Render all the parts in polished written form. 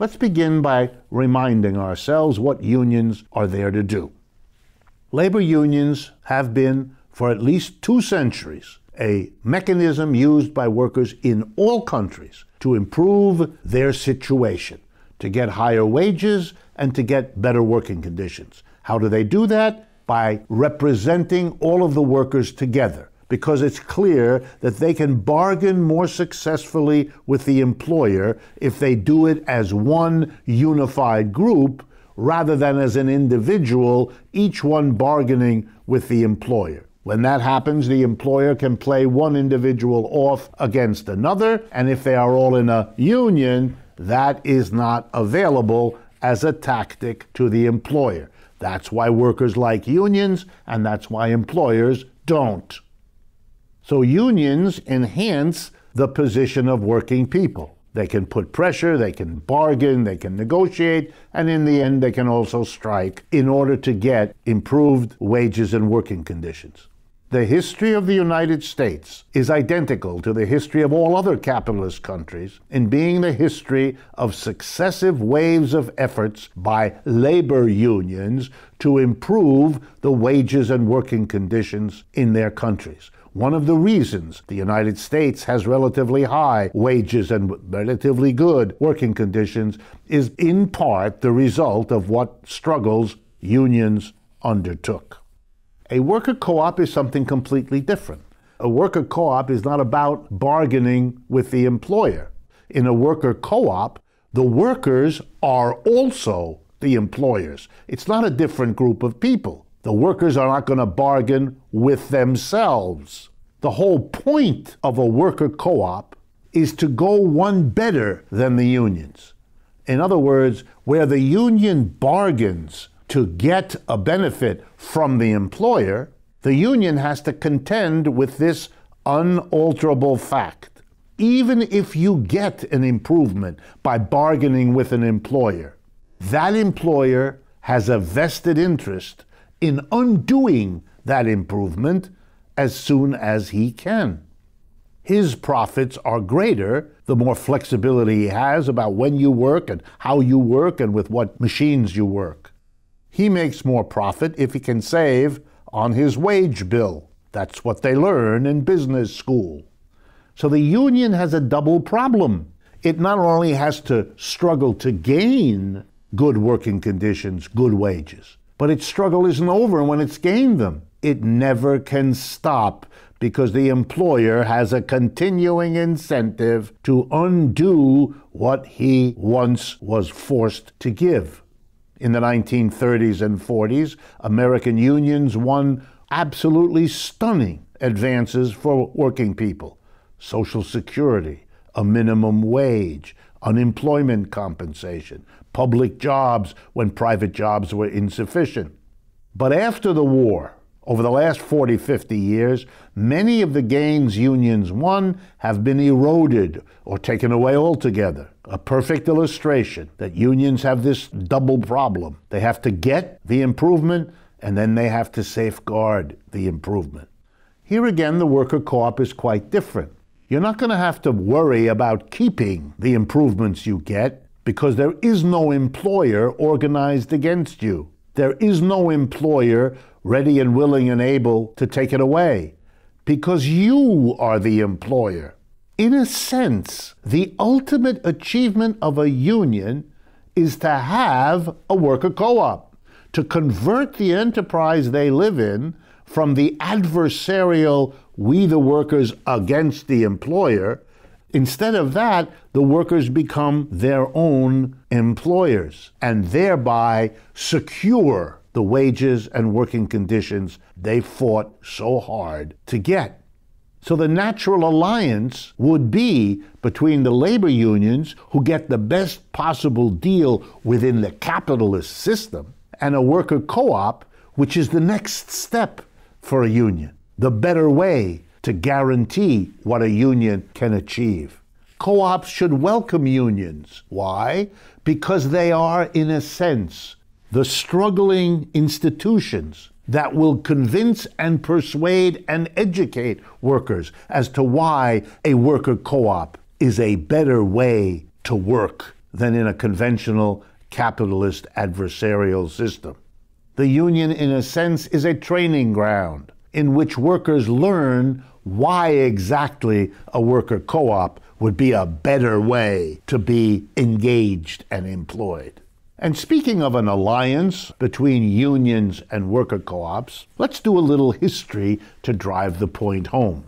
Let's begin by reminding ourselves what unions are there to do. Labor unions have been, for at least 2 centuries, a mechanism used by workers in all countries to improve their situation, to get higher wages and to get better working conditions. How do they do that? By representing all of the workers together, because it's clear that they can bargain more successfully with the employer if they do it as one unified group rather than as an individual, each one bargaining with the employer. When that happens, the employer can play one individual off against another, and if they are all in a union, that is not available as a tactic to the employer. That's why workers like unions, and that's why employers don't. So unions enhance the position of working people. They can put pressure, they can bargain, they can negotiate, and in the end they can also strike in order to get improved wages and working conditions. The history of the United States is identical to the history of all other capitalist countries in being the history of successive waves of efforts by labor unions to improve the wages and working conditions in their countries. One of the reasons the United States has relatively high wages and relatively good working conditions is in part the result of what struggles unions undertook. A worker co-op is something completely different. A worker co-op is not about bargaining with the employer. In a worker co-op, the workers are also the employers. It's not a different group of people. The workers are not going to bargain with themselves. The whole point of a worker co-op is to go one better than the unions. In other words, where the union bargains to get a benefit from the employer, the union has to contend with this unalterable fact. Even if you get an improvement by bargaining with an employer, that employer has a vested interest in undoing that improvement as soon as he can. His profits are greater the more flexibility he has about when you work and how you work and with what machines you work. He makes more profit if he can save on his wage bill. That's what they learn in business school. So the union has a double problem. It not only has to struggle to gain good working conditions, good wages, but its struggle isn't over when it's gained them. It never can stop because the employer has a continuing incentive to undo what he once was forced to give. In the 1930s and 40s, American unions won absolutely stunning advances for working people. Social Security, a minimum wage, unemployment compensation, public jobs when private jobs were insufficient. But after the war, over the last 40, 50 years, many of the gains unions won have been eroded or taken away altogether. A perfect illustration that unions have this double problem. They have to get the improvement, and then they have to safeguard the improvement. Here again, the worker co-op is quite different. You're not going to have to worry about keeping the improvements you get because there is no employer organized against you. There is no employer ready and willing and able to take it away because you are the employer. In a sense, the ultimate achievement of a union is to have a worker co-op, to convert the enterprise they live in from the adversarial we the workers against the employer. Instead of that, the workers become their own employers and thereby secure the wages and working conditions they fought so hard to get. So the natural alliance would be between the labor unions, who get the best possible deal within the capitalist system, and a worker co-op, which is the next step for a union, the better way to guarantee what a union can achieve. Co-ops should welcome unions. Why? Because they are, in a sense, the struggling institutions that will convince and persuade and educate workers as to why a worker co-op is a better way to work than in a conventional capitalist adversarial system. The union, in a sense, is a training ground in which workers learn why exactly a worker co-op would be a better way to be engaged and employed. And speaking of an alliance between unions and worker co-ops, let's do a little history to drive the point home.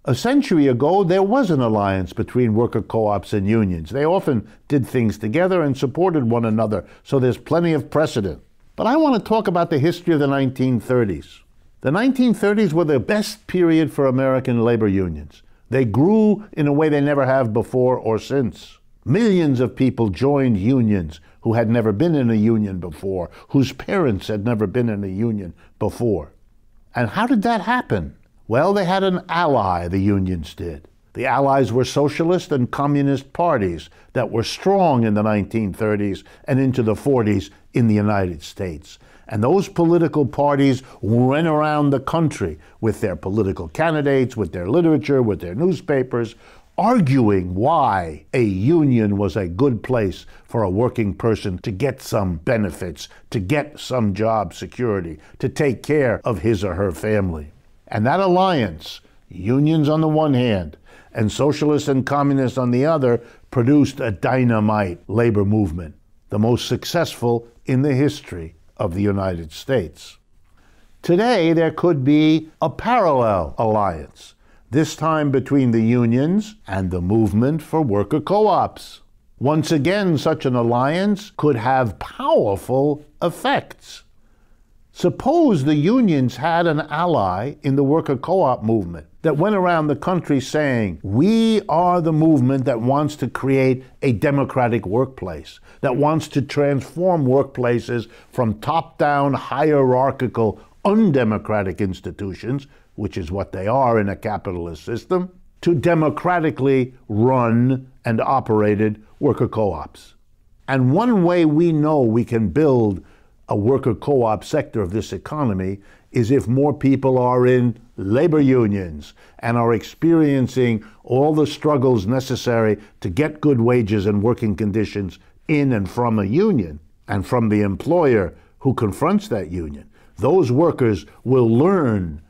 A century ago, there was an alliance between worker co-ops and unions. They often did things together and supported one another, so there's plenty of precedent. But I want to talk about the history of the 1930s. The 1930s were the best period for American labor unions. They grew in a way they never have before or since. Millions of people joined unions who had never been in a union before, whose parents had never been in a union before. And how did that happen? Well, they had an ally, the unions did. The allies were socialist and communist parties that were strong in the 1930s and into the 40s in the United States. And those political parties went around the country with their political candidates, with their literature, with their newspapers, arguing why a union was a good place for a working person to get some benefits, to get some job security, to take care of his or her family. And that alliance, unions on the one hand, and socialists and communists on the other, produced a dynamite labor movement, the most successful in the history of the United States. Today, there could be a parallel alliance, this time between the unions and the movement for worker co-ops. Once again, such an alliance could have powerful effects. Suppose the unions had an ally in the worker co-op movement that went around the country saying, we are the movement that wants to create a democratic workplace, that wants to transform workplaces from top-down, hierarchical, undemocratic institutions, which is what they are in a capitalist system, to democratically run and operated worker co-ops. And one way we know we can build a worker co-op sector of this economy is if more people are in labor unions and are experiencing all the struggles necessary to get good wages and working conditions in and from a union and from the employer who confronts that union. Those workers will learn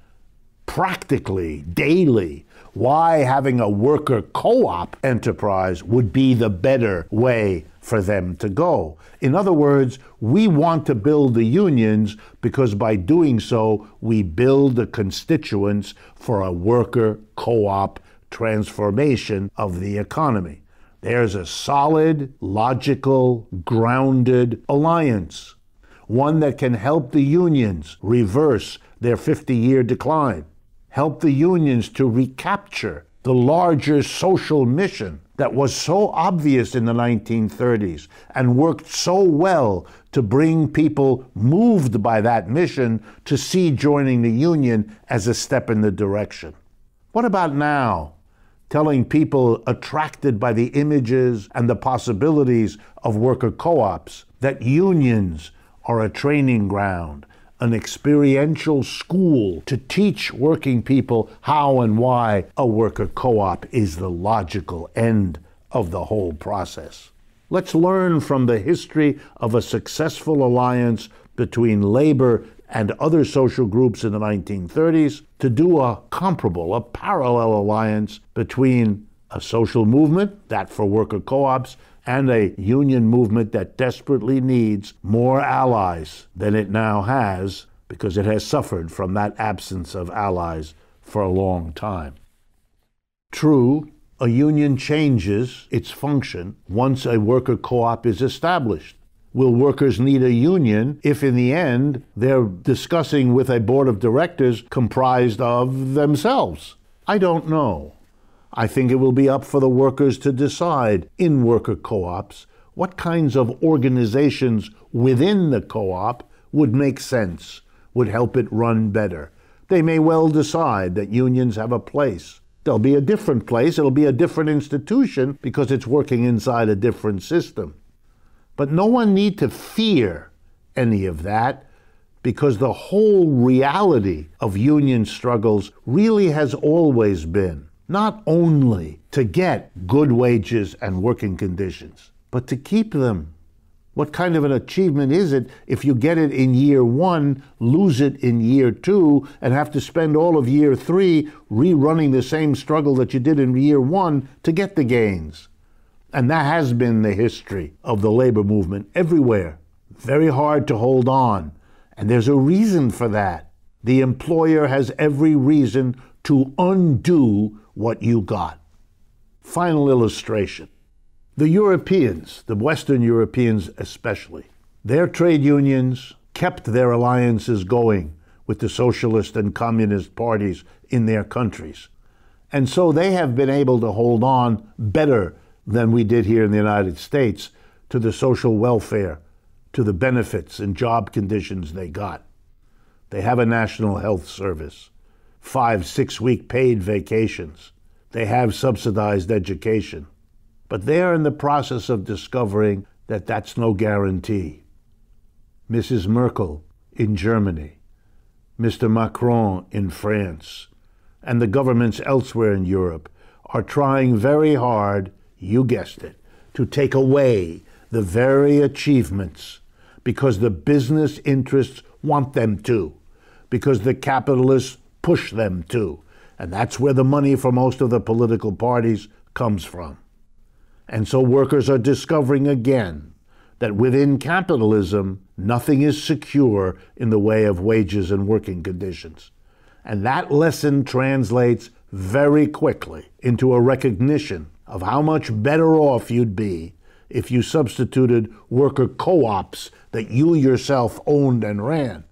practically, daily, why having a worker co-op enterprise would be the better way for them to go. In other words, we want to build the unions because by doing so, we build the constituents for a worker co-op transformation of the economy. There's a solid, logical, grounded alliance, one that can help the unions reverse their 50-year decline, help the unions to recapture the larger social mission that was so obvious in the 1930s and worked so well to bring people moved by that mission to see joining the union as a step in the direction. What about now? Telling people attracted by the images and the possibilities of worker co-ops that unions are a training ground, an experiential school to teach working people how and why a worker co-op is the logical end of the whole process. Let's learn from the history of a successful alliance between labor and other social groups in the 1930s to do a comparable, a parallel alliance between a social movement, that for worker co-ops, and a union movement that desperately needs more allies than it now has because it has suffered from that absence of allies for a long time. True, a union changes its function once a worker co-op is established. Will workers need a union if in the end they're discussing with a board of directors comprised of themselves? I don't know. I think it will be up for the workers to decide in worker co-ops what kinds of organizations within the co-op would make sense, would help it run better. They may well decide that unions have a place. There'll be a different place, it'll be a different institution because it's working inside a different system. But no one need to fear any of that because the whole reality of union struggles really has always been not only to get good wages and working conditions, but to keep them. What kind of an achievement is it if you get it in year 1, lose it in year 2, and have to spend all of year 3 rerunning the same struggle that you did in year 1 to get the gains? And that has been the history of the labor movement everywhere. Very hard to hold on. And there's a reason for that. The employer has every reason to undo what you got. Final illustration. The Europeans, the Western Europeans especially, their trade unions kept their alliances going with the socialist and communist parties in their countries. And so they have been able to hold on better than we did here in the United States to the social welfare, to the benefits and job conditions they got. They have a national health service, 5-6-week paid vacations. They have subsidized education. But they are in the process of discovering that that's no guarantee. Mrs. Merkel in Germany, Mr. Macron in France, and the governments elsewhere in Europe are trying very hard, you guessed it, to take away the very achievements because the business interests want them to, because the capitalists push them to. And that's where the money for most of the political parties comes from. And so workers are discovering again that within capitalism, nothing is secure in the way of wages and working conditions. And that lesson translates very quickly into a recognition of how much better off you'd be if you substituted worker co-ops that you yourself owned and ran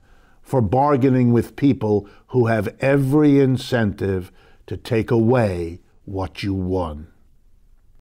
for bargaining with people who have every incentive to take away what you won.